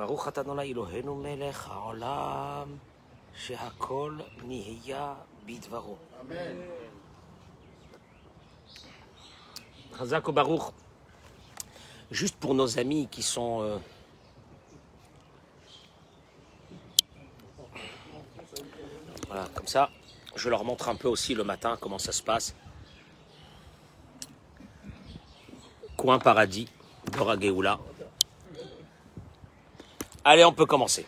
ברוך אתה אדוני אלוהינו מלך העולם, שהכל נהיה בדברו. אמן. Chazak ou Baruch. Juste pour nos amis qui sont... Voilà, comme ça, je leur montre un peu aussi le matin comment ça se passe. Coin paradis, Dora Geoula. Allez, on peut commencer.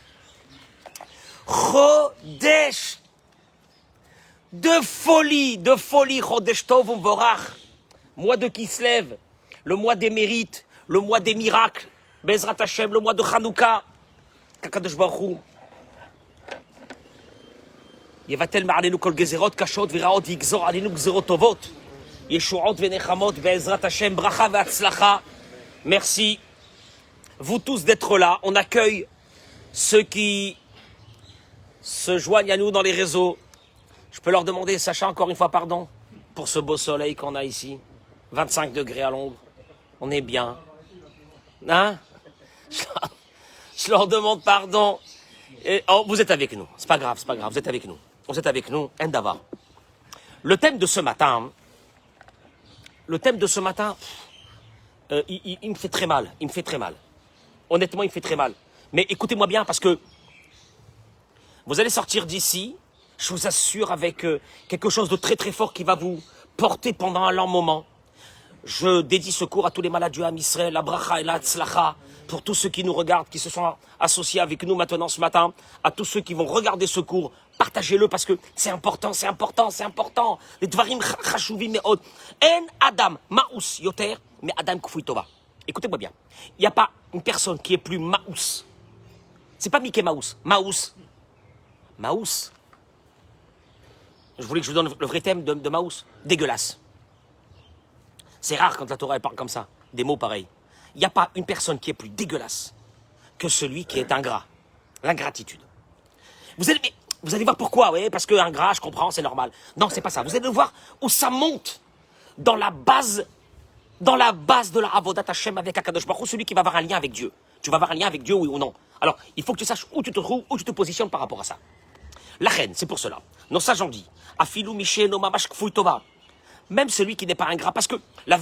Chodesh de folie, Chodesh Tov Umvorach. Mois de Kislev, le mois des mérites, le mois des miracles, Bezrat Hashem, le mois de Hanouka, Kakadosh Baruch Hu. יבטל מעלינו כל גזירות קשות ורעות ויגזור עלינו גזירות טובות. ישועות ונחמות בעזרת השם, ברכה והצלחה. Merci. Vous tous d'être là. On accueille ceux qui se joignent à nous dans les réseaux. Je peux leur demander, Sacha, encore une fois pardon pour ce beau soleil qu'on a ici. 25 degrés à l'ombre. On est bien. Hein? Je leur demande pardon. Et, oh, vous êtes avec nous. C'est pas grave, vous êtes avec nous. Vous êtes avec nous, Endavar. Le thème de ce matin, il me fait très mal. Il me fait très mal. Honnêtement, il me fait très mal. Mais écoutez-moi bien, parce que vous allez sortir d'ici, je vous assure, avec quelque chose de très très fort qui va vous porter pendant un long moment. Je dédie ce cours à tous les malades du Ham Israël, la bracha et la tzlacha, pour tous ceux qui nous regardent, qui se sont associés avec nous maintenant ce matin, à tous ceux qui vont regarder ce cours, partagez-le parce que c'est important. Les dvarim chashuvim me'od. En adam ma'us yoter, mais adam kfui tova. Écoutez-moi bien. Il n'y a pas une personne qui est plus ma'us. C'est pas Mickey Mouse. Maous. Je voulais que je vous donne le vrai thème de Maous. Dégueulasse. C'est rare quand la Torah elle parle comme ça, des mots pareils. Il n'y a pas une personne qui est plus dégueulasse que celui qui est ingrat. L'ingratitude. Vous allez voir pourquoi, oui, parce que ingrat, je comprends, c'est normal. Non, c'est pas ça. Vous allez voir où ça monte dans la base de la Avodat Hashem avec Akadosh Baruch Hu, celui qui va avoir un lien avec Dieu. Tu vas avoir un lien avec Dieu, oui ou non. Alors, il faut que tu saches où tu te trouves, où tu te positionnes par rapport à ça. La reine, c'est pour cela. Nos sages ont dit, Afilou Miché no mamash kfui tova. Même celui qui n'est pas ingrat, parce que la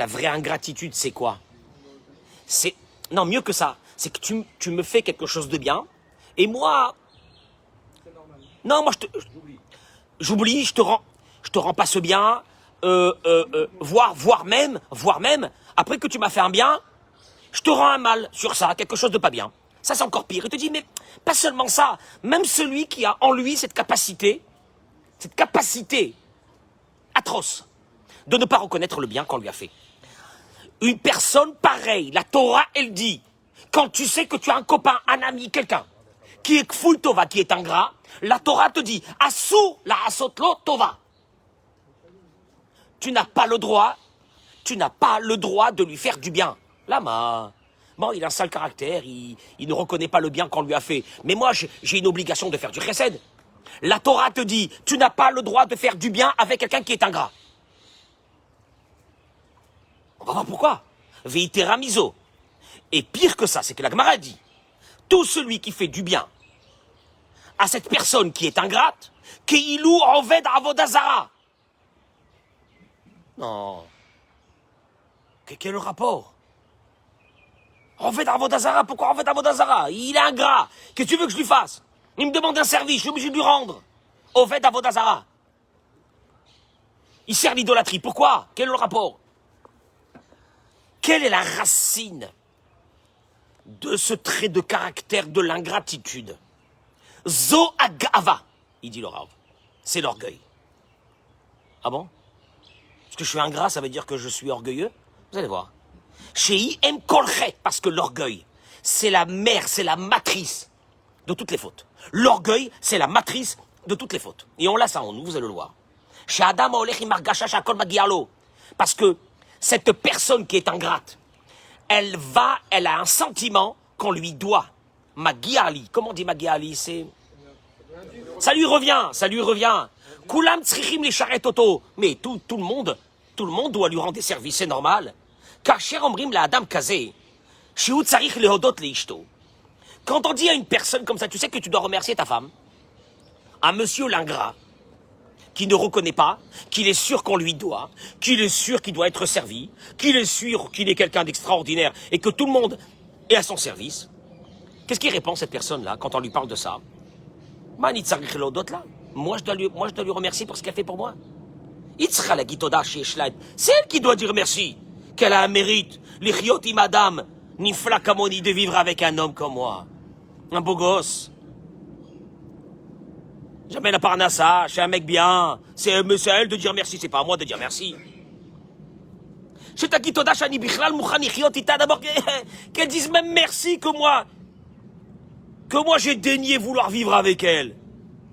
vraie ingratitude, c'est quoi? Non, mieux que ça, c'est que tu me fais quelque chose de bien, et moi... Non, moi, j'oublie, je te rends pas ce bien, voire même, après que tu m'as fait un bien, je te rends un mal sur ça, quelque chose de pas bien. Ça, c'est encore pire. Il te dit, mais pas seulement ça, même celui qui a en lui cette capacité atroce de ne pas reconnaître le bien qu'on lui a fait. Une personne pareille, la Torah, elle dit, quand tu sais que tu as un copain, un ami, quelqu'un, qui est kful tova, qui est ingrat, la Torah te dit, asur la asotlo tova. Tu n'as pas le droit de lui faire du bien. Lama. Bon, il a un sale caractère, il ne reconnaît pas le bien qu'on lui a fait. Mais moi, j'ai une obligation de faire du chesed. La Torah te dit, tu n'as pas le droit de faire du bien avec quelqu'un qui est ingrat. On va voir pourquoi. Veitera miso. Et pire que ça, c'est que la Gemara dit, tout celui qui fait du bien à cette personne qui est ingrate, keilou oved avodazara. Non. Quel est le rapport? Oved avodazara, pourquoi Oved avodazara? Il est ingrat. Qu'est-ce que tu veux que je lui fasse? Il me demande un service, je suis obligé de lui rendre. Oved avodazara. Il sert l'idolâtrie. Pourquoi? Quel est le rapport? Quelle est la racine de ce trait de caractère de l'ingratitude? Zo agava, il dit le Rav. C'est l'orgueil. Ah bon? Parce que je suis ingrat, ça veut dire que je suis orgueilleux? Vous allez voir. Shei em kolchet, parce que l'orgueil, c'est la mère, c'est la matrice de toutes les fautes. L'orgueil, c'est la matrice de toutes les fautes. Et on l'a ça en nous, vous allez le voir. Chez Adam Olech Imargasha Shakol Magialo. Parce que cette personne qui est ingrate, elle a un sentiment qu'on lui doit. Magiali. Comment on dit Magiali? C'est... Ça lui revient. Kulam tzrichim les charrettes auto. Mais tout le monde doit lui rendre des services, c'est normal. Car cher omrim la Adam Kazé, Shihu tsarich lehodot leishto. Quand on dit à une personne comme ça, tu sais que tu dois remercier ta femme. Un monsieur l'ingrat, qui ne reconnaît pas, qu'il est sûr qu'on lui doit, qu'il est sûr qu'il doit être servi, qu'il est sûr qu'il est quelqu'un d'extraordinaire et que tout le monde est à son service. Qu'est-ce qu'il répond cette personne-là quand on lui parle de ça? Mani tsarich lehodot là. Moi je dois lui remercier pour ce qu'elle fait pour moi. C'est elle qui doit dire merci, qu'elle a un mérite. L'Ichioti madame, Nifla Kamoni, de vivre avec un homme comme moi. Un beau gosse. J'amène la Parnassa, je suis un mec bien. C'est à elle de dire merci, c'est pas à moi de dire merci. D'abord qu'elle dise même merci que moi j'ai daigné vouloir vivre avec elle.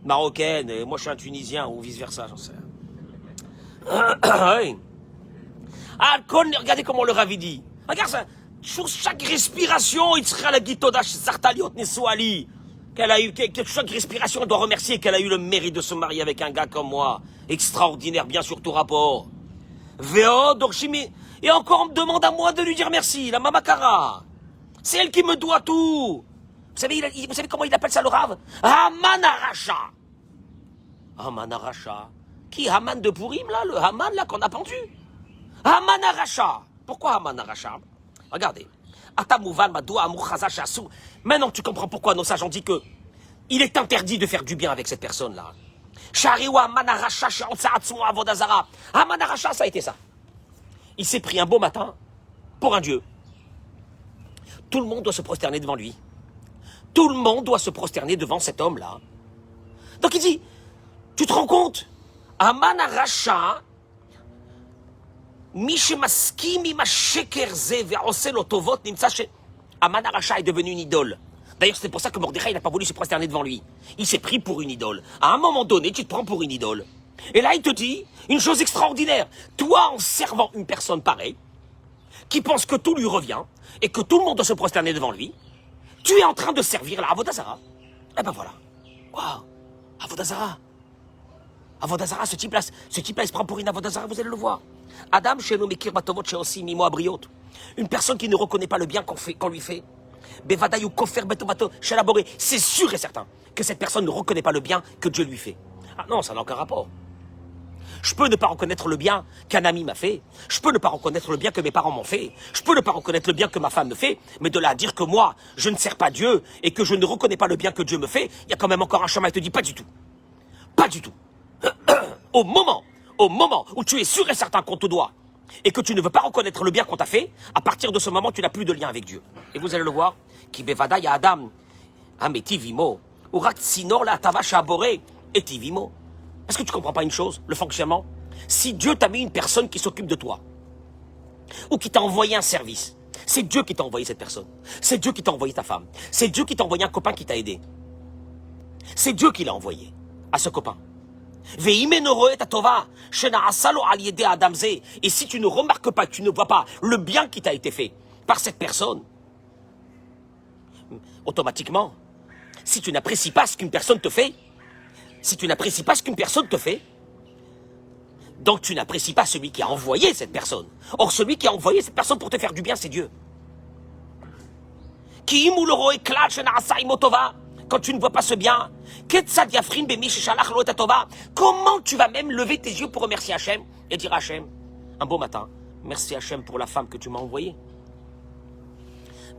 Marocaine, et moi je suis un Tunisien, ou vice-versa, j'en sais rien. Oui. Ah, regardez comment le Ravi dit. Regarde ça. Sur chaque respiration, il sera la Gitodash Zartaliot Nesouali. Chaque respiration, elle doit remercier qu'elle a eu le mérite de se marier avec un gars comme moi. Extraordinaire, bien sûr, tout rapport. Véo, Dorshimi. Et encore, on me demande à moi de lui dire merci, la Mamakara. C'est elle qui me doit tout. Vous savez comment il appelle ça le Rav? Hamanaracha. Hamanaracha. Qui? Haman de Purim, là? Le Haman, là, qu'on a pendu? Hamanaracha. Pourquoi Hamanaracha? Regardez. Maintenant tu comprends pourquoi nos sages ont dit que il est interdit de faire du bien avec cette personne-là. Hamanaracha, ça a été ça. Il s'est pris un beau matin pour un dieu. Tout le monde doit se prosterner devant lui. Tout le monde doit se prosterner devant cet homme-là. Donc il dit, tu te rends compte? Hamanaracha, Hamanaracha est devenu une idole. D'ailleurs, c'est pour ça que Mordechai n'a pas voulu se prosterner devant lui. Il s'est pris pour une idole. À un moment donné, tu te prends pour une idole. Et là, il te dit une chose extraordinaire. Toi, en servant une personne pareille, qui pense que tout lui revient, et que tout le monde doit se prosterner devant lui, tu es en train de servir la Avodah Zarah. Eh ben voilà. Waouh. Avodah Zarah. Avodah ce type-là, il se prend pour une Avodah Zarah, vous allez le voir. Adam, chez nous, Mekir Batovot, chez aussi Mimo Abriot. Une personne qui ne reconnaît pas le bien qu'on lui fait. Bevadayu Kofer Betomato, chez Laboré. C'est sûr et certain que cette personne ne reconnaît pas le bien que Dieu lui fait. Ah non, ça n'a aucun rapport. Je peux ne pas reconnaître le bien qu'un ami m'a fait. Je peux ne pas reconnaître le bien que mes parents m'ont fait. Je peux ne pas reconnaître le bien que ma femme me fait. Mais de là à dire que moi, je ne sers pas Dieu et que je ne reconnais pas le bien que Dieu me fait, il y a quand même encore un chemin. Il te dit pas du tout. Pas du tout. Au moment où tu es sûr et certain qu'on te doit et que tu ne veux pas reconnaître le bien qu'on t'a fait, à partir de ce moment, tu n'as plus de lien avec Dieu. Et vous allez le voir, qui bevada ya Adam, ametivimo, urak sinor la tavacha aboré, etivimo. Est-ce que tu comprends pas une chose, le fonctionnement? Si Dieu t'a mis une personne qui s'occupe de toi, ou qui t'a envoyé un service, c'est Dieu qui t'a envoyé cette personne. C'est Dieu qui t'a envoyé ta femme. C'est Dieu qui t'a envoyé un copain qui t'a aidé. C'est Dieu qui l'a envoyé à ce copain. Et si tu ne remarques pas, que tu ne vois pas le bien qui t'a été fait par cette personne, automatiquement, si tu n'apprécies pas ce qu'une personne te fait, donc tu n'apprécies pas celui qui a envoyé cette personne. Or, celui qui a envoyé cette personne pour te faire du bien, c'est Dieu. Quand tu ne vois pas ce bien, comment tu vas même lever tes yeux pour remercier Hachem et dire à Hachem, un beau matin, merci Hachem pour la femme que tu m'as envoyée.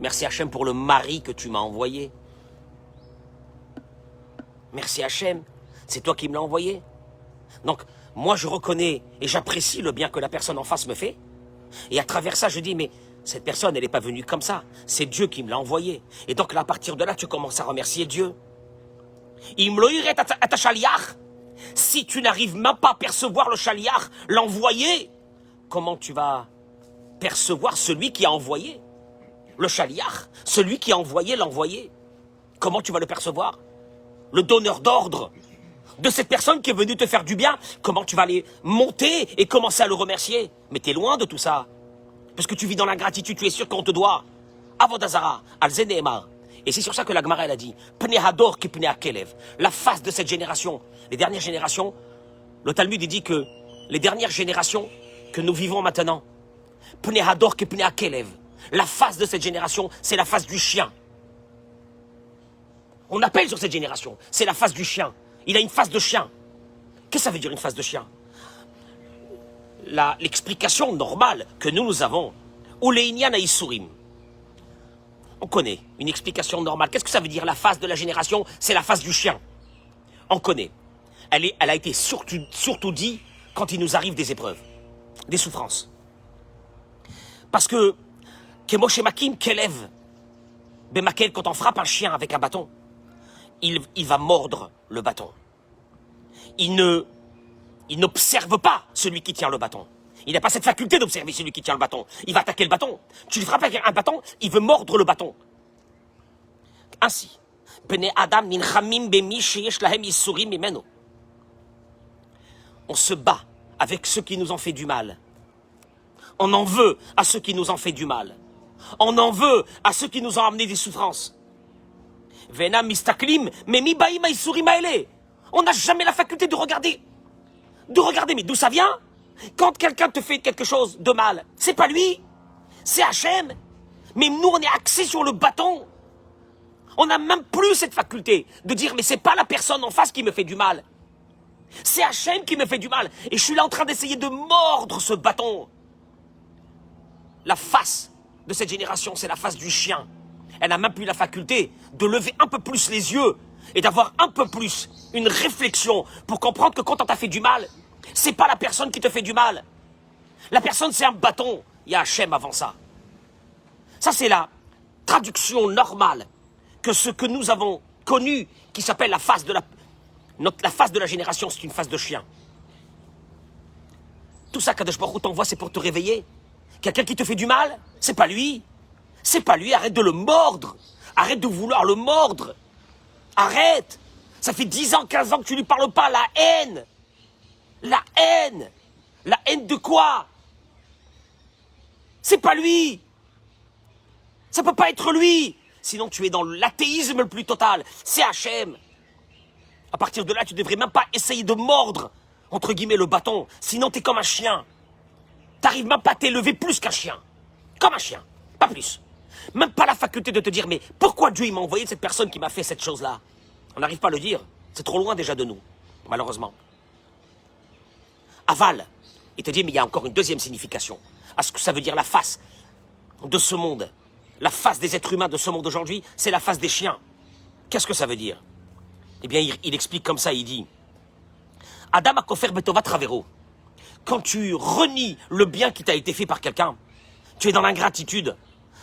Merci Hachem pour le mari que tu m'as envoyé. Merci Hachem, c'est toi qui me l'as envoyé. Donc, moi je reconnais et j'apprécie le bien que la personne en face me fait. Et à travers ça, je dis, mais cette personne, elle n'est pas venue comme ça. C'est Dieu qui me l'a envoyé. Et donc là, à partir de là, tu commences à remercier Dieu. Si tu n'arrives même pas à percevoir le shaliach, l'envoyé, comment tu vas percevoir celui qui a envoyé? Le shaliach, celui qui a envoyé l'envoyé. Comment tu vas le percevoir? Le donneur d'ordre de cette personne qui est venue te faire du bien, comment tu vas aller monter et commencer à le remercier? Mais tu es loin de tout ça. Parce que tu vis dans l'ingratitude, tu es sûr qu'on te doit. Avodah Zarah, al-Zeneemar. Et c'est sur ça que la Gemara, elle a dit, Pnei Hador ki Pnei Hakelev. La face de cette génération, les dernières générations, le Talmud il dit que les dernières générations que nous vivons maintenant, Pnei Hador ki Pnei Hakelev. La face de cette génération, c'est la face du chien. On appelle sur cette génération, c'est la face du chien. Il a une face de chien. Qu'est-ce que ça veut dire une face de chien? L'explication normale que nous avons, Uleinia Naïsourim. On connaît une explication normale. Qu'est-ce que ça veut dire la face de la génération? C'est la face du chien. On connaît. Elle a été surtout dit quand il nous arrive des épreuves, des souffrances. Parce que Moshe Makim Kelev, Bemakel, quand on frappe un chien avec un bâton, il va mordre le bâton. Il n'observe pas celui qui tient le bâton. Il n'a pas cette faculté d'observer celui qui tient le bâton. Il va attaquer le bâton. Tu le frappes avec un bâton, il veut mordre le bâton. Ainsi, Bene Adam ninchamim bemi sheyesh lahem yisurim mimeno. On se bat avec ceux qui nous ont fait du mal. On en veut à ceux qui nous ont fait du mal. On en veut à ceux qui nous ont amené des souffrances. Vena mistaklim memi baim yisurim aele. On n'a jamais la faculté de regarder. Mais d'où ça vient? Quand quelqu'un te fait quelque chose de mal, c'est pas lui, c'est Hachem. Mais nous, on est axés sur le bâton. On n'a même plus cette faculté de dire, mais c'est pas la personne en face qui me fait du mal. C'est Hachem qui me fait du mal. Et je suis là en train d'essayer de mordre ce bâton. La face de cette génération, c'est la face du chien. Elle n'a même plus la faculté de lever un peu plus les yeux et d'avoir un peu plus une réflexion pour comprendre que quand on t'a fait du mal, c'est pas la personne qui te fait du mal. La personne, c'est un bâton. Il y a Hachem avant ça. Ça, c'est la traduction normale que ce que nous avons connu, qui s'appelle la face de la face de la génération, c'est une face de chien. Tout ça, Kadosh Baruch Hu t'envoie, c'est pour te réveiller. Quelqu'un qui te fait du mal, c'est pas lui. C'est pas lui, arrête de le mordre. Arrête de vouloir le mordre. Arrête. Ça fait 10 ans, 15 ans que tu lui parles pas. La haine. La haine. La haine de quoi? C'est pas lui. Ça peut pas être lui. Sinon, tu es dans l'athéisme le plus total. C'est Hachem. À partir de là, tu devrais même pas essayer de mordre, entre guillemets, le bâton. Sinon, t'es comme un chien. T'arrives même pas à t'élever plus qu'un chien. Comme un chien. Pas plus. Même pas la faculté de te dire, mais pourquoi Dieu m'a envoyé cette personne qui m'a fait cette chose-là? On n'arrive pas à le dire. C'est trop loin déjà de nous, malheureusement. Aval, il te dit, mais il y a encore une deuxième signification à ce que ça veut dire la face de ce monde. La face des êtres humains de ce monde aujourd'hui, c'est la face des chiens. Qu'est-ce que ça veut dire? Eh bien, il explique comme ça, il dit, Adam akofer betova travero. Quand tu renies le bien qui t'a été fait par quelqu'un, tu es dans l'ingratitude.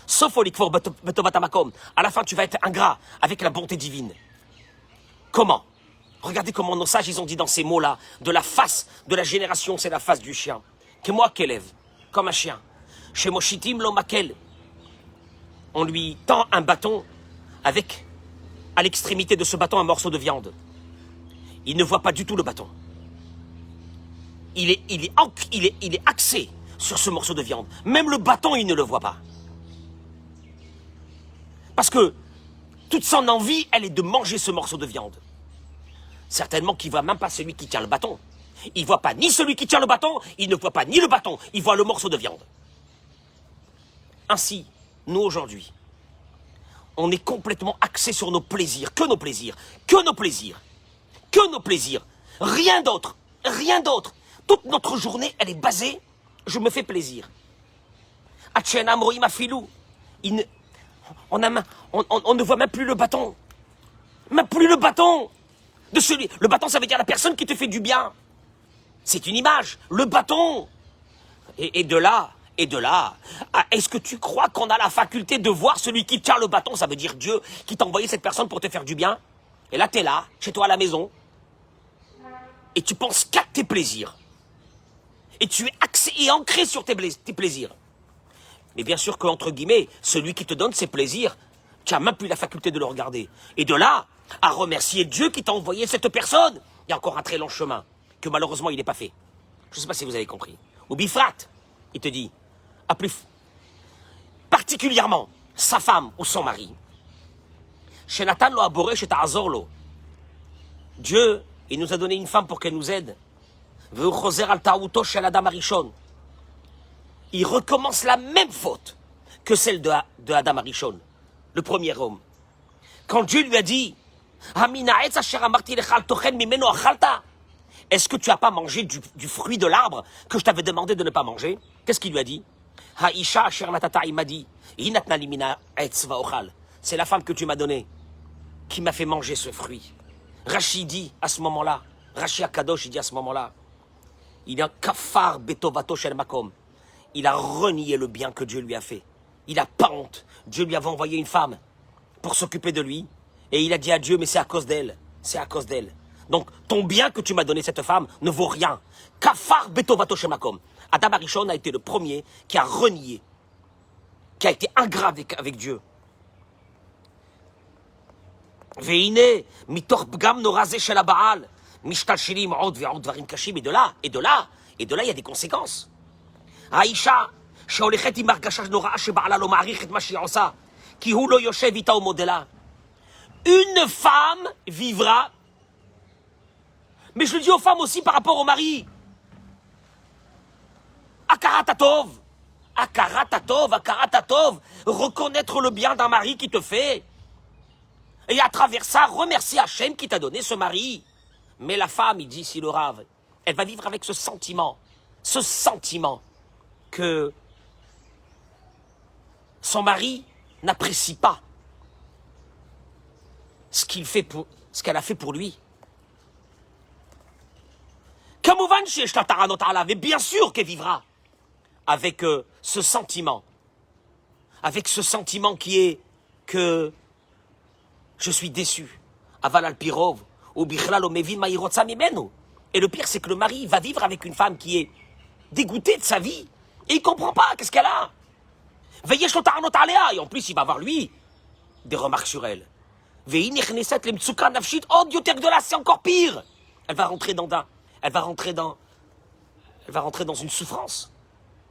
Sauf au likfor betova tamakom. À la fin, tu vas être ingrat avec la bonté divine. Comment? Regardez comment nos sages, ils ont dit dans ces mots-là, de la face de la génération, c'est la face du chien. Que moi qu'élève, comme un chien. Chez Moshitim Lomakel, on lui tend un bâton avec, à l'extrémité de ce bâton, un morceau de viande. Il ne voit pas du tout le bâton. Il est axé sur ce morceau de viande. Même le bâton, il ne le voit pas. Parce que toute son envie, elle est de manger ce morceau de viande. Certainement qu'il ne voit même pas celui qui tient le bâton. Il ne voit pas ni celui qui tient le bâton, il ne voit pas ni le bâton, il voit le morceau de viande. Ainsi, nous aujourd'hui, on est complètement axé sur nos plaisirs, que nos plaisirs, que nos plaisirs, que nos plaisirs. Rien d'autre, rien d'autre. Toute notre journée, elle est basée, je me fais plaisir. On ne voit même plus le bâton. Même plus le bâton. Le bâton, ça veut dire la personne qui te fait du bien. C'est une image, le bâton. Et de là, est-ce que tu crois qu'on a la faculté de voir celui qui tient le bâton? Ça veut dire Dieu qui t'a envoyé cette personne pour te faire du bien. Et là, t'es là, chez toi à la maison. Et tu penses qu'à tes plaisirs. Et tu es axé et ancré sur tes plaisirs. Mais bien sûr qu'entre guillemets, celui qui te donne ses plaisirs, tu n'as même plus la faculté de le regarder. Et de là, à remercier Dieu qui t'a envoyé cette personne. Il y a encore un très long chemin, que malheureusement il n'est pas fait. Je ne sais pas si vous avez compris. Ou Bifrat, il te dit, à plus particulièrement sa femme ou son mari. Chez Nathan lo aboré, chez Ta'azorlo. Dieu, il nous a donné une femme pour qu'elle nous aide. Il recommence la même faute que celle de Adam Arishon, le premier homme. Quand Dieu lui a dit, est-ce que tu n'as pas mangé du fruit de l'arbre que je t'avais demandé de ne pas manger? Qu'est-ce qu'il lui a dit? Il m'a dit, c'est la femme que tu m'as donnée qui m'a fait manger ce fruit. Rashi dit à ce moment-là, Rashi Akadosh, il dit à ce moment-là, il a kafar betovato shel makom. Il a renié le bien que Dieu lui a fait. Il n'a pas honte. Dieu lui avait envoyé une femme pour s'occuper de lui. Et il a dit à Dieu, mais c'est à cause d'elle. C'est à cause d'elle. Donc, ton bien que tu m'as donné, cette femme, ne vaut rien. Kafar betovato shel makom. Adam Arishon a été le premier qui a renié, qui a été ingrat avec Dieu. Veine, mitoch bgam norazé shel Baal. Mishtalshilim od ve'od dvarim kashim. Et de là, il y a des conséquences. Aïcha, שהולכת עם הרגשה נוראה שבעלה לא מעריך את מה שהיא עושה, כי הוא לא יושב איתה ומודה. Une femme vivra, mais je le dis aux femmes aussi par rapport au mari. Akarat hatov, akarat hatov, akarat hatov, reconnaître le bien d'un mari qui te fait, et à travers ça, remercier Hachem qui t'a donné ce mari. Mais la femme, il dit ici le Rav, elle va vivre avec ce sentiment que son mari n'apprécie pas ce qu'elle a fait pour lui. Et bien sûr qu'elle vivra avec ce sentiment qui est que je suis déçu. Aval al pirov ou bichlal omevin ma'irotza mimenu. Et le pire, c'est que le mari va vivre avec une femme qui est dégoûtée de sa vie et il comprend pas qu'est-ce qu'elle a. Et en plus, il va avoir, lui, des remarques sur elle. C'est encore pire. Elle va rentrer dans une souffrance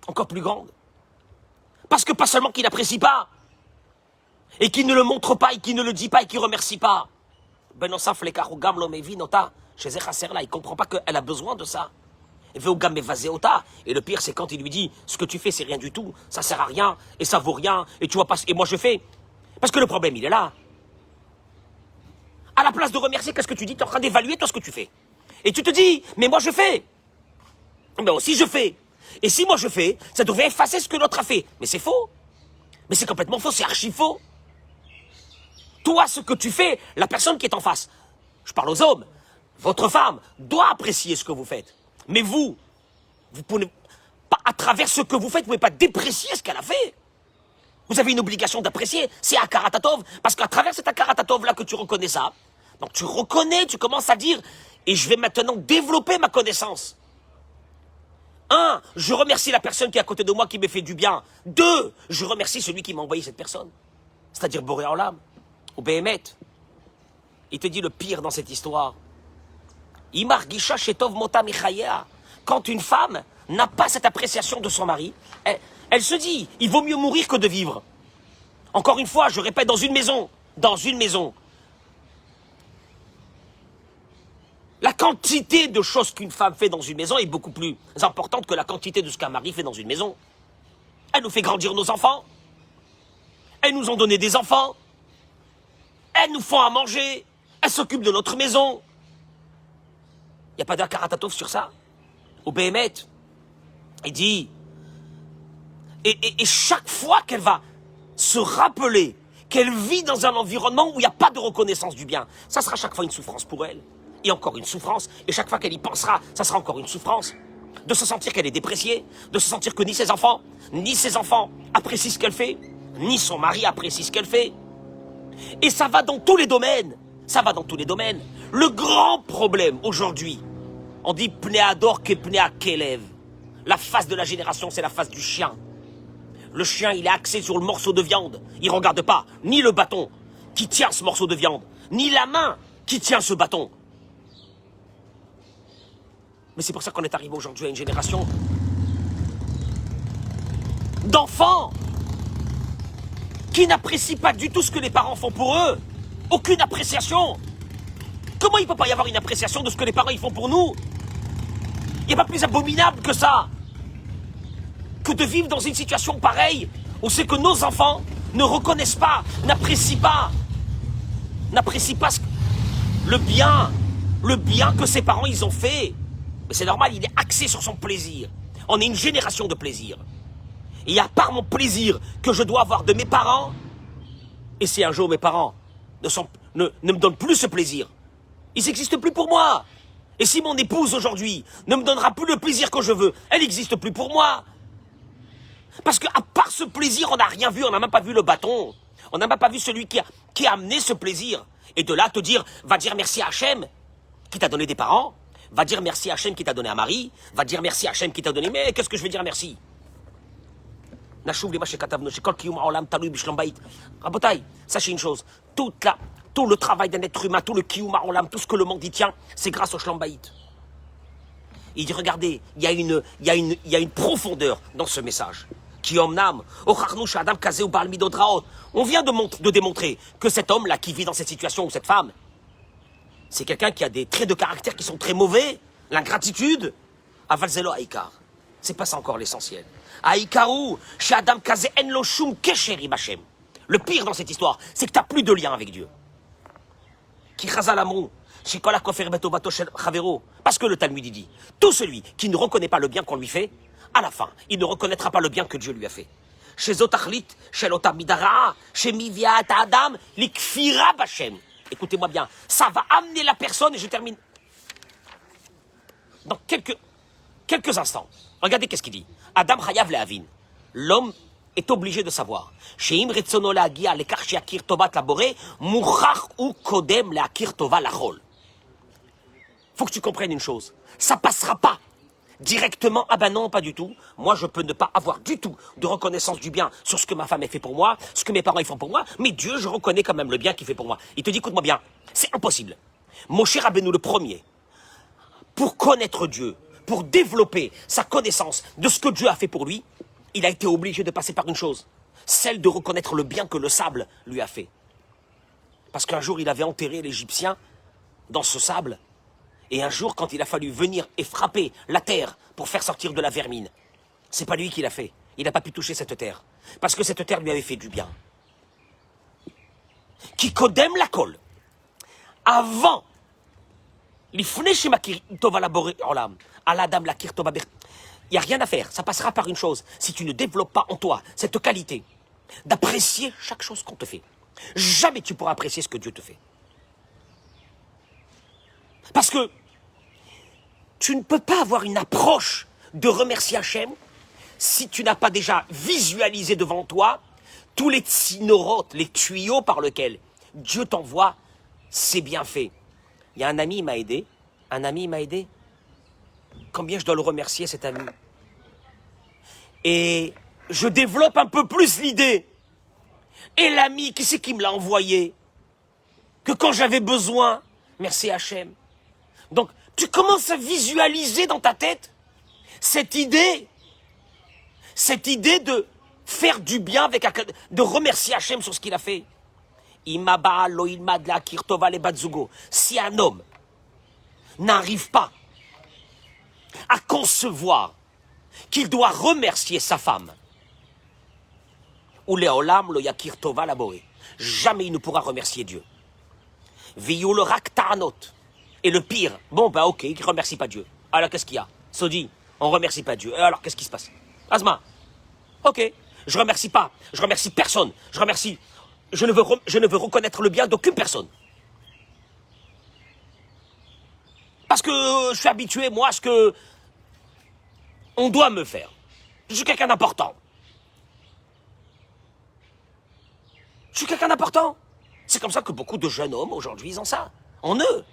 encore plus grande. Parce que pas seulement qu'il n'apprécie pas, et qu'il ne le montre pas, et qu'il ne le dit pas, et qu'il ne remercie pas. Il ne comprend pas qu'elle a besoin de ça. Et le pire, c'est quand il lui dit, ce que tu fais, c'est rien du tout, ça sert à rien, et ça vaut rien, et tu vois pas, et moi je fais. Parce que le problème, il est là. À la place de remercier, qu'est-ce que tu dis? Tu es en train d'évaluer toi ce que tu fais. Et tu te dis, mais moi je fais. Mais aussi je fais. Et si moi je fais, ça devrait effacer ce que l'autre a fait. Mais c'est faux. Mais c'est complètement faux, c'est archi faux. Toi, ce que tu fais, la personne qui est en face, je parle aux hommes, votre femme doit apprécier ce que vous faites. Mais vous pouvez pas, à travers ce que vous faites, vous ne pouvez pas déprécier ce qu'elle a fait. Vous avez une obligation d'apprécier, c'est Akarat hatov, parce qu'à travers cet Akarat hatov là que tu reconnais ça, donc tu reconnais, tu commences à dire, et je vais maintenant développer ma connaissance. 1, je remercie la personne qui est à côté de moi qui me fait du bien. 2, je remercie celui qui m'a envoyé cette personne. C'est-à-dire Boré Olam, ou Behemet. Il te dit le pire dans cette histoire. Imar Gisha Shetov Mota Michaya. Quand une femme n'a pas cette appréciation de son mari, elle se dit, il vaut mieux mourir que de vivre. Encore une fois, je répète, dans une maison, la quantité de choses qu'une femme fait dans une maison est beaucoup plus importante que la quantité de ce qu'un mari fait dans une maison. Elle nous fait grandir nos enfants. Elles nous ont donné des enfants. Elles nous font à manger. Elles s'occupent de notre maison. Il n'y a pas d'Akarat hatov sur ça. Au Behemet, il dit, et chaque fois qu'elle va se rappeler qu'elle vit dans un environnement où il n'y a pas de reconnaissance du bien, ça sera chaque fois une souffrance pour elle. Et encore une souffrance. Et chaque fois qu'elle y pensera, ça sera encore une souffrance. De se sentir qu'elle est dépréciée, de se sentir que ni ses enfants apprécient ce qu'elle fait, ni son mari apprécie ce qu'elle fait. Et ça va dans tous les domaines. Le grand problème aujourd'hui, on dit Pnéador que Pnéa Kelev. La face de la génération, c'est la face du chien. Le chien, il est axé sur le morceau de viande. Il ne regarde pas ni le bâton qui tient ce morceau de viande, ni la main qui tient ce bâton. Mais c'est pour ça qu'on est arrivé aujourd'hui à une génération d'enfants qui n'apprécient pas du tout ce que les parents font pour eux. Aucune appréciation. Comment il ne peut pas y avoir une appréciation de ce que les parents ils font pour nous? Il n'y a pas plus abominable que ça. Que de vivre dans une situation pareille où c'est que nos enfants ne reconnaissent pas, n'apprécient pas le bien que ses parents ils ont fait. Mais c'est normal, il est axé sur son plaisir. On est une génération de plaisir. Et à part mon plaisir que je dois avoir de mes parents, et si un jour mes parents ne me donnent plus ce plaisir, ils n'existent plus pour moi. Et si mon épouse aujourd'hui ne me donnera plus le plaisir que je veux, elle n'existe plus pour moi. Parce qu'à part ce plaisir, on n'a rien vu, on n'a même pas vu le bâton. On n'a même pas vu celui qui a amené ce plaisir. Et de là, te dire, va dire merci à Hachem, qui t'a donné des parents, va dire merci à Hachem qui t'a donné un mari, va dire merci à Hachem qui t'a donné... Mais qu'est-ce que je vais dire merci? Sachez une chose, tout le travail d'un être humain, tout le kiyum ha'olam, tout ce que le monde y tient, c'est grâce au shlambaït. Il dit, regardez, il y a une profondeur dans ce message. On vient de démontrer que cet homme-là qui vit dans cette situation, ou cette femme, c'est quelqu'un qui a des traits de caractère qui sont très mauvais, l'ingratitude. Avalzelo Aïkar. C'est pas ça encore l'essentiel. Aïkarou, chez Adam Kaze Enlo Shum Kesheri Bachem. Le pire dans cette histoire, c'est que tu n'as plus de lien avec Dieu. Parce que le Talmud dit, tout celui qui ne reconnaît pas le bien qu'on lui fait, à la fin, il ne reconnaîtra pas le bien que Dieu lui a fait. Chez Zotachlit, chez Lotamidara, chez Miviat Adam, l'Ikfira Bachem. Écoutez-moi bien, ça va amener la personne, et je termine dans quelques instants. Regardez qu'est-ce qu'il dit. Adam Chayav Lehavin. L'homme est obligé de savoir. Sheim retzono lehagia lekach sheakir tovat laboré, mouchach ou kodem leakir tova lachol. Faut que tu comprennes une chose. Ça passera pas directement. Ah ben non, pas du tout. Moi, je peux ne pas avoir du tout de reconnaissance du bien sur ce que ma femme a fait pour moi, ce que mes parents ils font pour moi, mais Dieu, je reconnais quand même le bien qu'il fait pour moi. Il te dit, écoute-moi bien, c'est impossible. Moshe Rabbeinu le premier, pour connaître Dieu, pour développer sa connaissance de ce que Dieu a fait pour lui, il a été obligé de passer par une chose, celle de reconnaître le bien que le sable lui a fait. Parce qu'un jour, il avait enterré l'Égyptien dans ce sable, et un jour, quand il a fallu venir et frapper la terre pour faire sortir de la vermine, c'est pas lui qui l'a fait. Il n'a pas pu toucher cette terre, parce que cette terre lui avait fait du bien. Qui kodem la kol, avant il n'y a rien à faire, ça passera par une chose. Si tu ne développes pas en toi cette qualité d'apprécier chaque chose qu'on te fait, jamais tu pourras apprécier ce que Dieu te fait. Parce que tu ne peux pas avoir une approche de remercier Hachem si tu n'as pas déjà visualisé devant toi tous les tsinorotes, les tuyaux par lesquels Dieu t'envoie ses bienfaits. Il y a un ami, il m'a aidé. Combien je dois le remercier, cet ami? Et je développe un peu plus l'idée. Et l'ami, qui c'est qui me l'a envoyé? Que quand j'avais besoin, merci Hachem. Donc, tu commences à visualiser dans ta tête cette idée de faire du bien, de remercier Hachem sur ce qu'il a fait. Si un homme n'arrive pas à concevoir qu'il doit remercier sa femme, ou leolam lo yakir tova laboré, jamais il ne pourra remercier Dieu. Viyu le rak ta'anot. Et le pire, bon ben ok, il ne remercie pas Dieu. Alors qu'est-ce qu'il y a? Sodi, on ne remercie pas Dieu. Alors qu'est-ce qui se passe? Asma, ok, je remercie pas, je remercie personne, je ne veux reconnaître le bien d'aucune personne. Parce que je suis habitué, moi, à ce que on doit me faire. Je suis quelqu'un d'important. C'est comme ça que beaucoup de jeunes hommes, aujourd'hui, ils ont ça. En eux.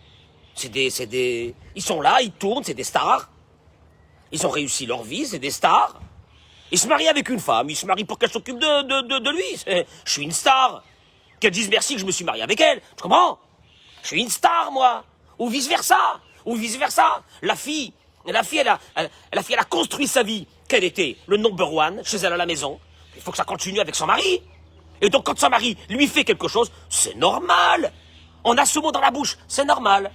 Ils sont là, ils tournent, c'est des stars. Ils ont réussi leur vie, c'est des stars. Ils se marient avec une femme, ils se marient pour qu'elle s'occupe de lui. Je suis une star. Qu'elle dise merci que je me suis marié avec elle. Tu comprends? Je suis une star, moi. Ou vice-versa. La fille, elle a construit sa vie. Quelle était le number one chez elle à la maison? Il faut que ça continue avec son mari. Et donc, quand son mari lui fait quelque chose, c'est normal. On a ce mot dans la bouche, c'est normal.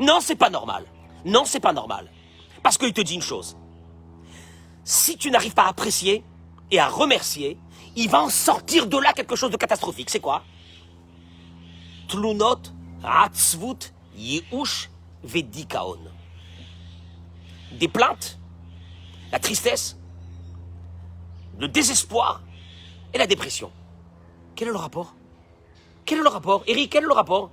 Non, c'est pas normal. Parce qu'il te dit une chose. Si tu n'arrives pas à apprécier et à remercier, il va en sortir de là quelque chose de catastrophique. C'est quoi? Tlunot, atzvut, yeush, vedikaon. Des plaintes, la tristesse, le désespoir et la dépression. Quel est le rapport? Quel est le rapport? Eric, quel est le rapport?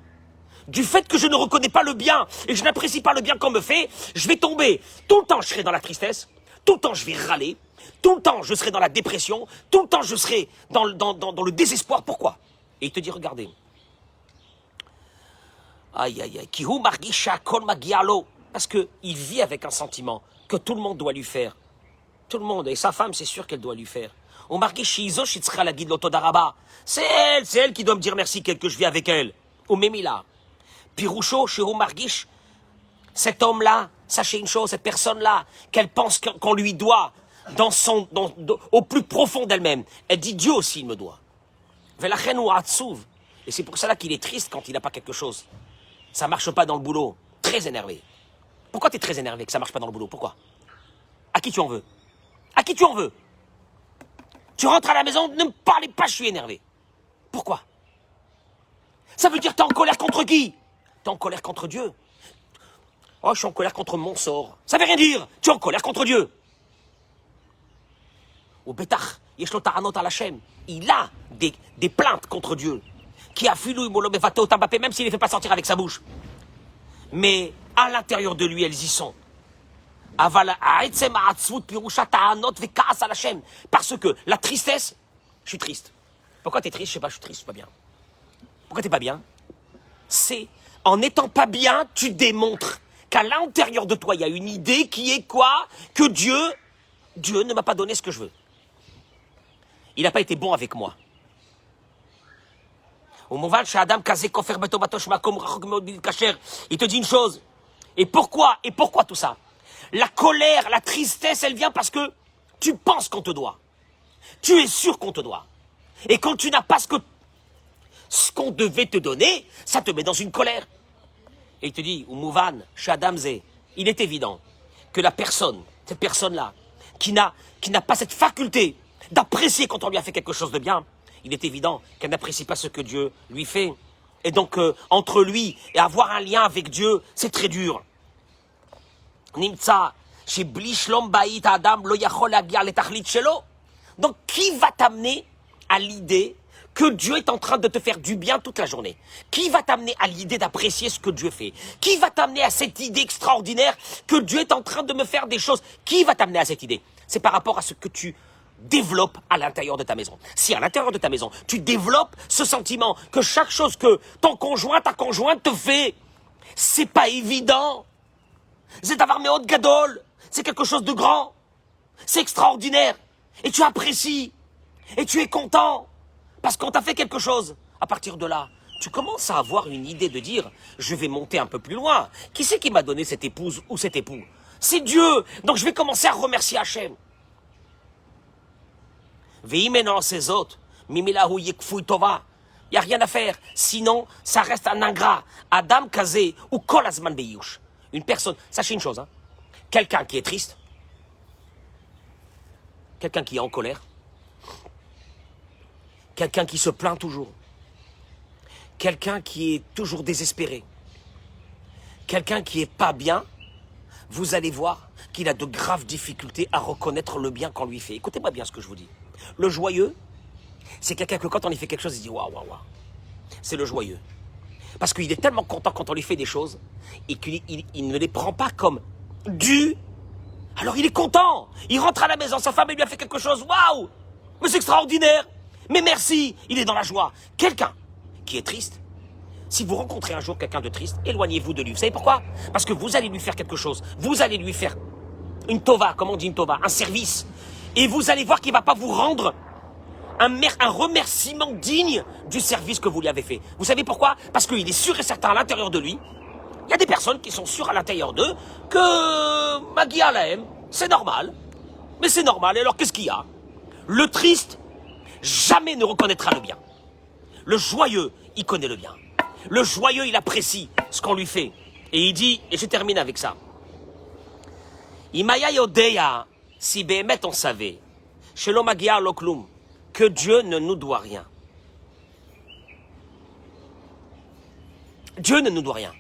Du fait que je ne reconnais pas le bien et que je n'apprécie pas le bien qu'on me fait, je vais tomber. Tout le temps, je serai dans la tristesse. Tout le temps, je vais râler. Tout le temps, je serai dans la dépression. Tout le temps, je serai dans le désespoir. Pourquoi? Et il te dit, regardez. Aïe, aïe, aïe. Kihu margisha kol magialo. Parce qu'il vit avec un sentiment que tout le monde doit lui faire. Tout le monde. Et sa femme, c'est sûr qu'elle doit lui faire. C'est elle qui doit me dire merci que je vis avec elle. Ou Memila. Piroucho, chez Margish, cet homme-là, sachez une chose, cette personne-là, qu'elle pense qu'on lui doit au plus profond d'elle-même. Elle dit Dieu aussi il me doit. Et c'est pour cela qu'il est triste quand il n'a pas quelque chose. Ça ne marche pas dans le boulot. Très énervé. Pourquoi tu es très énervé que ça ne marche pas dans le boulot? Pourquoi? À qui tu en veux? À qui tu en veux? Tu rentres à la maison, ne me parlez pas, je suis énervé. Pourquoi? Ça veut dire que tu es en colère contre qui? Tu es en colère contre Dieu. Oh, je suis en colère contre mon sort. Ça veut rien dire. Tu es en colère contre Dieu. Au Bétach, il a des plaintes contre Dieu. Qui a filou imolobevato Mbappé, même s'il ne les fait pas sortir avec sa bouche. Mais à l'intérieur de lui, elles y sont. Parce que la tristesse, je suis triste. Pourquoi tu es triste? Je sais pas, je suis triste, je suis pas bien. Pourquoi tu n'es pas bien? C'est en n'étant pas bien, tu démontres qu'à l'intérieur de toi, il y a une idée qui est quoi? Que Dieu ne m'a pas donné ce que je veux. Il n'a pas été bon avec moi. Il te dit une chose. Et pourquoi tout ça? La colère, la tristesse, elle vient parce que tu penses qu'on te doit. Tu es sûr qu'on te doit. Et quand tu n'as pas ce qu'on devait te donner, ça te met dans une colère. Et il te dit, Mouvan, Shadamze, il est évident que cette personne-là, qui n'a pas cette faculté d'apprécier quand on lui a fait quelque chose de bien, il est évident qu'elle n'apprécie pas ce que Dieu lui fait. Et donc, entre lui et avoir un lien avec Dieu, c'est très dur. Nimtsa, chez Blishlom Baït Adam, lo yachol agiar le tachlit shelo. Donc, qui va t'amener à l'idée que Dieu est en train de te faire du bien toute la journée? Qui va t'amener à l'idée d'apprécier ce que Dieu fait? Qui va t'amener à cette idée extraordinaire que Dieu est en train de me faire des choses? Qui va t'amener à cette idée? C'est par rapport à ce que tu développes à l'intérieur de ta maison. Si à l'intérieur de ta maison, tu développes ce sentiment que chaque chose que ton conjoint, ta conjointe te fait, c'est pas évident. C'est d'avoir mes hautes gadol. C'est quelque chose de grand. C'est extraordinaire. Et tu apprécies. Et tu es content. Parce qu'on t'a fait quelque chose. À partir de là, tu commences à avoir une idée de dire, je vais monter un peu plus loin. Qui c'est qui m'a donné cette épouse ou cet époux? C'est Dieu. Donc je vais commencer à remercier Hachem. Veimena ces autres. Mimilahu yekfou tova. Il n'y a rien à faire. Sinon, ça reste un ingrat. Adam Kazé ou Kolazman Beyush. Une personne, sachez une chose, hein. Quelqu'un qui est triste, quelqu'un qui est en colère, quelqu'un qui se plaint toujours, quelqu'un qui est toujours désespéré, quelqu'un qui est pas bien, vous allez voir qu'il a de graves difficultés à reconnaître le bien qu'on lui fait. Écoutez-moi bien ce que je vous dis. Le joyeux, c'est quelqu'un que quand on lui fait quelque chose, il dit waouh, waouh, waouh. C'est le joyeux. Parce qu'il est tellement content quand on lui fait des choses et qu'il ne les prend pas comme dû. Alors il est content. Il rentre à la maison, sa femme lui a fait quelque chose. Waouh! Mais c'est extraordinaire. Mais merci. Il est dans la joie. Quelqu'un qui est triste, si vous rencontrez un jour quelqu'un de triste, éloignez-vous de lui. Vous savez pourquoi? Parce que vous allez lui faire quelque chose. Vous allez lui faire une tova, comment on dit une tova? Un service. Et vous allez voir qu'il ne va pas vous rendre un remerciement digne du service que vous lui avez fait. Vous savez pourquoi? Parce qu'il est sûr et certain à l'intérieur de lui. Il y a des personnes qui sont sûres à l'intérieur d'eux que Magia la aime. C'est normal. Mais c'est normal. Et alors qu'est-ce qu'il y a? Le triste jamais ne reconnaîtra le bien. Le joyeux, il connaît le bien. Le joyeux, il apprécie ce qu'on lui fait. Et il dit, et je termine avec ça. Imaya yodeya, si behemet on savait, shelo magia lo klum, que Dieu ne nous doit rien. Dieu ne nous doit rien.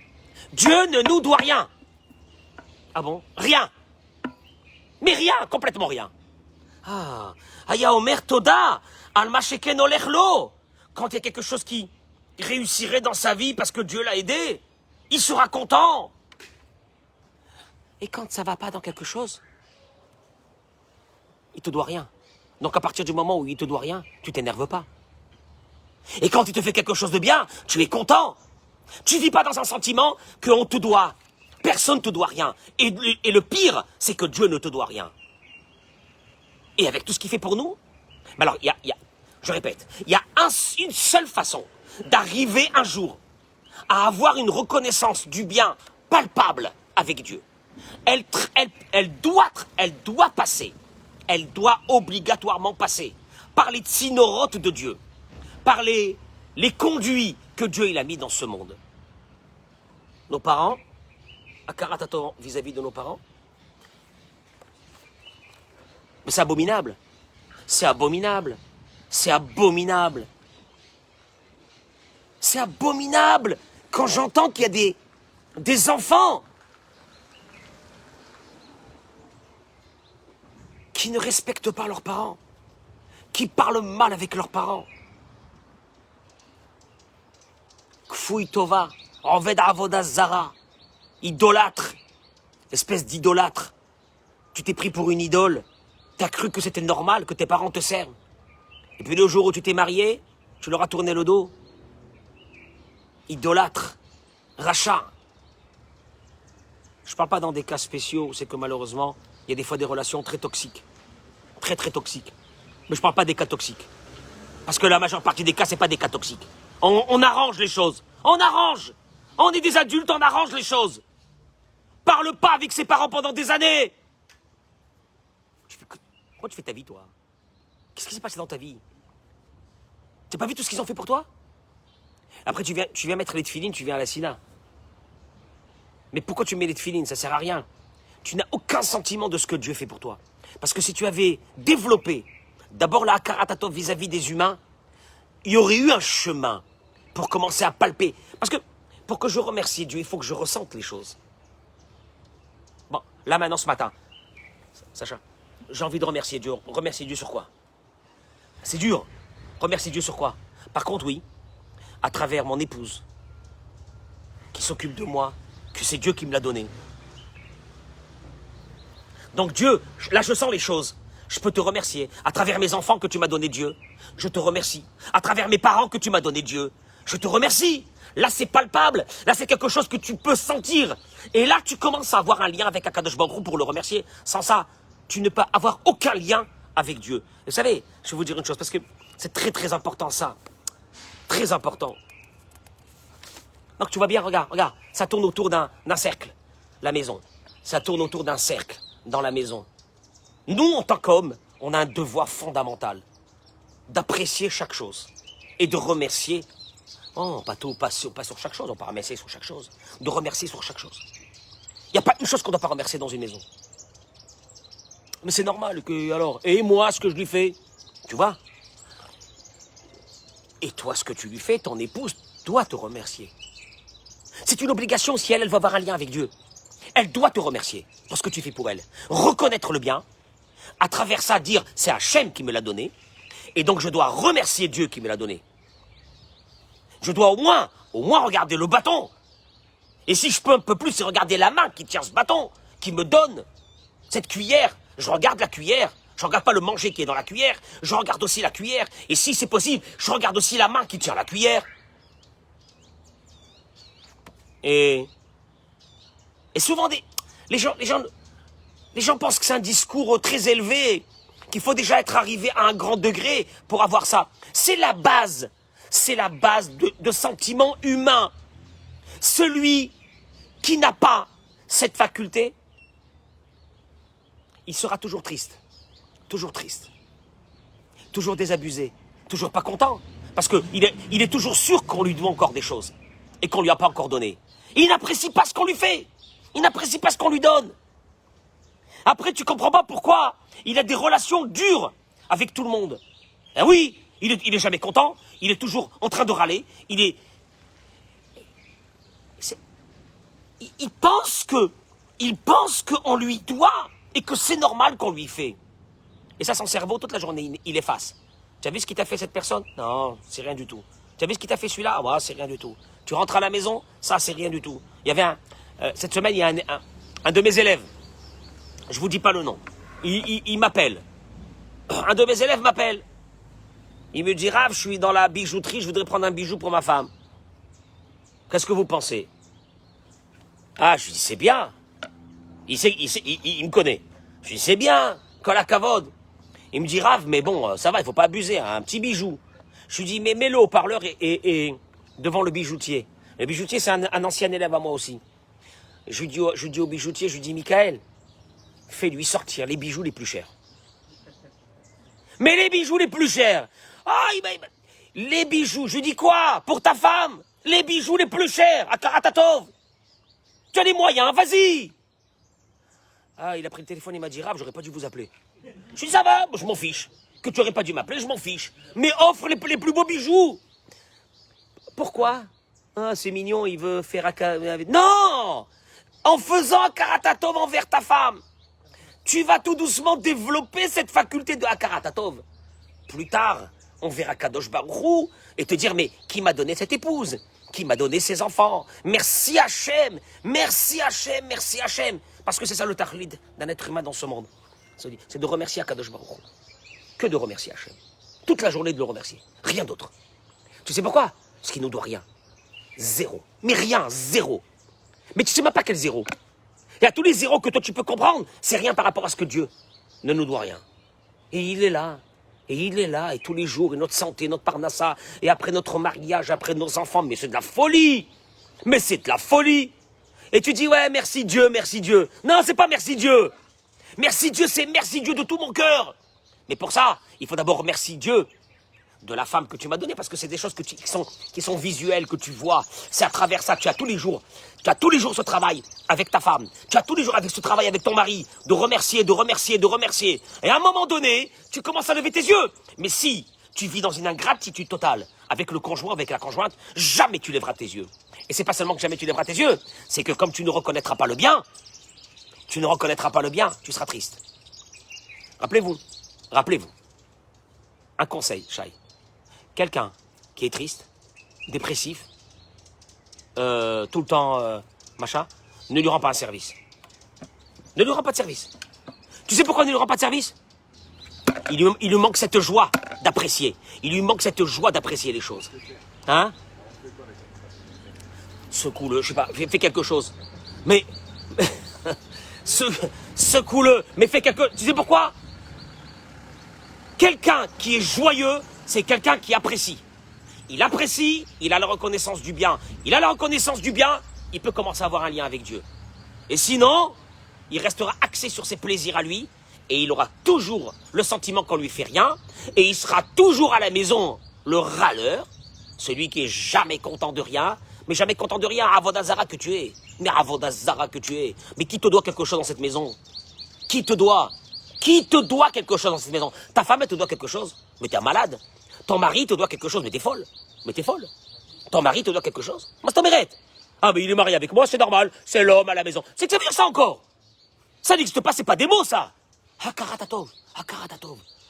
Dieu ne nous doit rien. Ah bon? Rien. Mais rien, complètement rien. Ah, Aya Omer Toda, Alma Sheken Olechlo. Quand il y a quelque chose qui réussirait dans sa vie parce que Dieu l'a aidé, il sera content. Et quand ça va pas dans quelque chose, il te doit rien. Donc à partir du moment où il te doit rien, tu t'énerves pas. Et quand il te fait quelque chose de bien, tu es content. Tu vis pas dans un sentiment qu'on te doit. Personne ne te doit rien. Et le pire, c'est que Dieu ne te doit rien. Et avec tout ce qu'il fait pour nous, alors je répète, il y a une seule façon d'arriver un jour à avoir une reconnaissance du bien palpable avec Dieu. Elle doit passer. Elle doit obligatoirement passer par les tsinorotes de Dieu, par les conduits que Dieu il a mis dans ce monde. Nos parents, Akaratato vis-à-vis de nos parents, mais c'est abominable. C'est abominable. C'est abominable. C'est abominable quand j'entends qu'il y a des enfants qui ne respectent pas leurs parents, qui parlent mal avec leurs parents. Kfouy Tova, Oved Avoda Zara, idolâtre, espèce d'idolâtre. Tu t'es pris pour une idole, t'as cru que c'était normal que tes parents te servent. Et puis le jour où tu t'es marié, tu leur as tourné le dos. Idolâtre, rachat. Je ne parle pas dans des cas spéciaux, c'est que malheureusement, il y a des fois des relations très toxiques. Très très toxiques. Mais je ne parle pas des cas toxiques. Parce que la majeure partie des cas, ce n'est pas des cas toxiques. On arrange les choses. On arrange. On est des adultes, on arrange les choses. Parle pas avec ses parents pendant des années. Pourquoi tu fais ta vie, toi? Qu'est-ce qui s'est passé dans ta vie? Tu n'as pas vu tout ce qu'ils ont fait pour toi? Après, tu viens mettre les tefilines, tu viens à la sina. Mais pourquoi tu mets les tefilines? Ça sert à rien. Tu n'as aucun sentiment de ce que Dieu fait pour toi. Parce que si tu avais développé d'abord la Hakaratatov vis-à-vis des humains, il y aurait eu un chemin pour commencer à palper. Parce que pour que je remercie Dieu, il faut que je ressente les choses. Bon, là maintenant ce matin, Sacha, j'ai envie de remercier Dieu. Remercier Dieu sur quoi? C'est dur. Remercier Dieu sur quoi? Par contre, oui, à travers mon épouse, qui s'occupe de moi, que c'est Dieu qui me l'a donné. Donc Dieu, là je sens les choses. Je peux te remercier. À travers mes enfants que tu m'as donné Dieu, je te remercie. À travers mes parents que tu m'as donné Dieu, je te remercie. Là c'est palpable. Là c'est quelque chose que tu peux sentir. Et là tu commences à avoir un lien avec Akadosh Baruch Hu pour le remercier. Sans ça, tu ne peux avoir aucun lien avec Dieu. Vous savez, je vais vous dire une chose, parce que c'est très très important ça. Très important. Donc tu vois bien, regarde, ça tourne autour d'un cercle, la maison. Ça tourne autour d'un cercle dans la maison. Nous, en tant qu'hommes, on a un devoir fondamental d'apprécier chaque chose et de remercier. Oh, pas sur chaque chose, on peut remercier sur chaque chose. De remercier sur chaque chose. Il n'y a pas une chose qu'on ne doit pas remercier dans une maison. Mais c'est normal que, alors, et moi, ce que je lui fais, tu vois? Et toi, ce que tu lui fais, ton épouse doit te remercier. C'est une obligation si elle veut avoir un lien avec Dieu. Elle doit te remercier pour ce que tu fais pour elle. Reconnaître le bien, à travers ça dire c'est Hachem qui me l'a donné, et donc je dois remercier Dieu qui me l'a donné. Je dois au moins regarder le bâton. Et si je peux un peu plus, c'est regarder la main qui tient ce bâton, qui me donne cette cuillère. Je regarde la cuillère, je ne regarde pas le manger qui est dans la cuillère, je regarde aussi la cuillère, et si c'est possible, je regarde aussi la main qui tient la cuillère. Et souvent, les gens pensent que c'est un discours très élevé, qu'il faut déjà être arrivé à un grand degré pour avoir ça. C'est la base de sentiments humains. Celui qui n'a pas cette faculté, il sera toujours triste, toujours désabusé, toujours pas content, parce qu'il est toujours sûr qu'on lui doit encore des choses et qu'on lui a pas encore donné. Il n'apprécie pas ce qu'on lui fait. Il n'apprécie pas ce qu'on lui donne. Après, tu comprends pas pourquoi il a des relations dures avec tout le monde. Eh oui, il est jamais content, il est toujours en train de râler, il pense qu'on lui doit et que c'est normal qu'on lui fait. Et ça, son cerveau, toute la journée, il efface. Tu as vu ce qu'il t'a fait cette personne? Non, c'est rien du tout. Tu as vu ce qu'il t'a fait celui-là? Ouais, c'est rien du tout. Tu rentres à la maison? Ça, c'est rien du tout. Il y avait cette semaine, il y a un de mes élèves. Je vous dis pas le nom. Il m'appelle. Un de mes élèves m'appelle. Il me dit, Rav, je suis dans la bijouterie, je voudrais prendre un bijou pour ma femme. Qu'est-ce que vous pensez? Ah, je lui dis, c'est bien. Il me connaît. Je lui dis, c'est bien, Kol HaKavod. Il me dit, Rav, mais bon, ça va, il faut pas abuser, hein, un petit bijou. Je lui dis, mais mets-le au parleur et devant le bijoutier. Le bijoutier, c'est un ancien élève à moi aussi. Je lui dis au bijoutier, je lui dis, Michael, fais-lui sortir les bijoux les plus chers. Mais les bijoux les plus chers. Ah, les bijoux, je lui dis quoi? Pour ta femme? Les bijoux les plus chers, à Karatatov. Tu as les moyens, vas-y. Ah, il a pris le téléphone, il m'a dit, Rav, j'aurais pas dû vous appeler. Je lui dis, ça va, je m'en fiche. Que tu aurais pas dû m'appeler, je m'en fiche. Mais offre les plus beaux bijoux. Pourquoi? Ah, c'est mignon, il veut faire Non! En faisant un Karatatov envers ta femme, tu vas tout doucement développer cette faculté de Hakarat Plus tard, on verra Kadosh Baruch Hu et te dire, mais qui m'a donné cette épouse? Qui m'a donné ses enfants? Merci Hachem, merci Hachem, merci Hachem. Parce que c'est ça le tachlid d'un être humain dans ce monde. C'est de remercier Kadosh Baruch Hu. Que de remercier Hachem. Toute la journée de le remercier. Rien d'autre. Tu sais pourquoi? Parce qu'il nous doit rien. Zéro. Mais rien, zéro. Mais tu sais même pas quel zéro. Et à tous les zéros que toi tu peux comprendre, c'est rien par rapport à ce que Dieu ne nous doit rien. Et il est là. Et il est là. Et tous les jours, et notre santé, notre parnassa, et après notre mariage, après nos enfants. Mais c'est de la folie. Mais c'est de la folie. Et tu dis, ouais, merci Dieu, merci Dieu. Non, c'est pas merci Dieu. Merci Dieu, c'est merci Dieu de tout mon cœur. Mais pour ça, il faut d'abord remercier Dieu de la femme que tu m'as donnée, parce que c'est des choses qui sont visuelles, que tu vois. C'est à travers ça que tu as tous les jours ce travail avec ta femme. Tu as tous les jours avec ce travail avec ton mari, de remercier, de remercier, de remercier. Et à un moment donné, tu commences à lever tes yeux. Mais si tu vis dans une ingratitude totale avec le conjoint, avec la conjointe, jamais tu lèveras tes yeux. Et c'est pas seulement que jamais tu lèveras tes yeux, c'est que comme tu ne reconnaîtras pas le bien, tu seras triste. Rappelez-vous, un conseil, Shai. Quelqu'un qui est triste, dépressif, tout le temps, machin, ne lui rend pas un service. Ne lui rend pas de service. Tu sais pourquoi ne lui rend pas de service? Il lui manque cette joie d'apprécier. Il lui manque cette joie d'apprécier les choses. Hein? Secoue-le, je sais pas, fais quelque chose. Mais, secoue-le, mais fais quelque chose. Tu sais pourquoi? Quelqu'un qui est joyeux, c'est quelqu'un qui apprécie. Il apprécie, il a la reconnaissance du bien. Il a la reconnaissance du bien, il peut commencer à avoir un lien avec Dieu. Et sinon, il restera axé sur ses plaisirs à lui, et il aura toujours le sentiment qu'on lui fait rien, et il sera toujours à la maison le râleur, celui qui est jamais content de rien, mais jamais content de rien, Avodazara que tu es. Mais Avodazara que tu es. Mais qui te doit quelque chose dans cette maison? Qui te doit? Qui te doit quelque chose dans cette maison? Ta femme, elle te doit quelque chose? Mais t'es un malade. Ton mari te doit quelque chose? Mais t'es folle. Mais t'es folle. Ton mari te doit quelque chose? Moi, c'est ton mérite. Ah, mais il est marié avec moi, c'est normal. C'est l'homme à la maison. C'est que ça veut dire ça encore. Ça n'existe pas, c'est pas des mots, ça. Hakarat Hatov.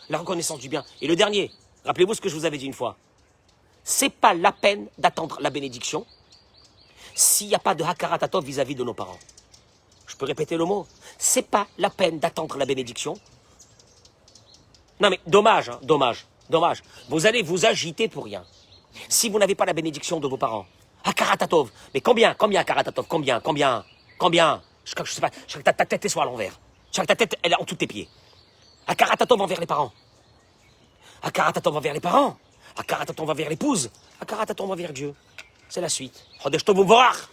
La reconnaissance du bien. Et le dernier, rappelez-vous ce que je vous avais dit une fois. C'est pas la peine d'attendre la bénédiction s'il n'y a pas de Hakarat Hatov vis-à-vis de nos parents. Je peux répéter le mot. C'est pas la peine d'attendre la bénédiction. Non mais dommage, hein, dommage. Vous allez vous agiter pour rien. Si vous n'avez pas la bénédiction de vos parents. Hakarat Hatov. Mais combien Hakarat Hatov? Combien je sais pas, je crois que ta tête soit à l'envers. Je crois que ta tête, elle est en dessous de tes pieds. Hakarat Hatov envers les parents. Hakarat Hatov envers les parents. Hakarat Hatov envers l'épouse. Hakarat Hatov envers Dieu. C'est la suite. Chodesh Tov U'Mevorach.